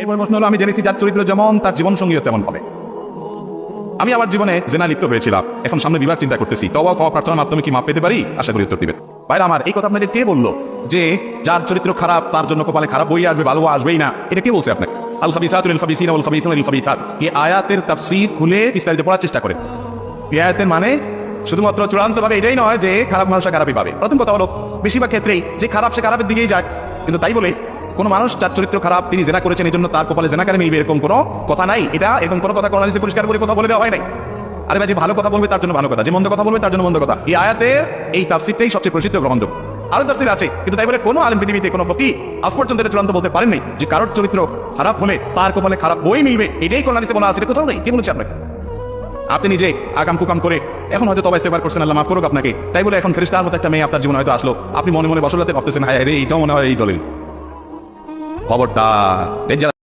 এরপর প্রশ্ন হলো, আমি জেনেছি যার চরিত্র যেমন তার জীবন সঙ্গীও তেমন হবে। আমি আমার জীবনে জেনা লিপ্ত হয়েছিলাম, এখন সামনে বিবাহ চিন্তা করতেছি, তওবা ক্ষমা প্রার্থনার মাধ্যমে কি মাপ পেতে পারি? আশা করি উত্তর দিবেন। ভাইরা আমার, এই কথা আপনাকে কে বললো যে যার চরিত্র খারাপ তার জন্য কপালে খারাপ বই আসবে, ভালো আসবেই না? এটা কে বলছে আপনাকে? আল খাবিসাতু লিল খাবিসিনা ওয়াল খাবিসুনা লিল খাবিসাত, এই আয়াতের তাফসীর খুলে বিস্তারিত পড়ার চেষ্টা করেন। এই আয়াতের মানে শুধুমাত্র চূড়ান্তভাবে এটাই নয় যে খারাপ মানুষরা খারাপই পাবে। প্রথম কথা হলো, বেশিরভাগ ক্ষেত্রেই যে খারাপ সে খারাপের দিকেই যায়, কিন্তু তাই বলে কোনো মানুষ যার চরিত্র খারাপ তিনি জেনা করেছেন এই জন্য তার কপালে জেনাকারে মিলবে এরকম কোনো কথা নাই। এটা এরকম কোনো কথা কোরআন হাদিসে পরিষ্কার করে কথা বলে দেওয়া হয় নাই। আরে ভাই, যে ভালো কথা বলবে তার জন্য ভালো কথা, যে মন্দ কথা বলবে তার জন্য মন্দ কথা। এই আয়াতে এই তাফসীরটাই সবচেয়ে প্রসিদ্ধ গ্রহণযোগ্য। আরো তাফসীর আছে, কিন্তু তাই বলে কোনো আলেম পৃথিবীতে কোনো ফকিহ আজ পর্যন্ত এটা চূড়ান্ত বলতে পারেননি যে কারোর চরিত্র খারাপ হলে তার কপালে খারাপ বই মিলবে। এটাই কোরআন হাদিসে বলা আছে, এটা কোথাও নেই। কে বলেছে আপনাকে? আপনি নিজে আকাম কুকাম করে এখন হয়তো তওবা ইস্তেগফার করছেন, আল্লাহ মাফ করুক আপনাকে, তাই বলে এখন ফেরেশতার মতো একটা মেয়ে আপনার জীবনে হয়তো আসলো, আপনি মনে মনে বসলাতে ভাবতেছেন, হায় রে, এইটাও মনে হয় এই দলের। খবরটা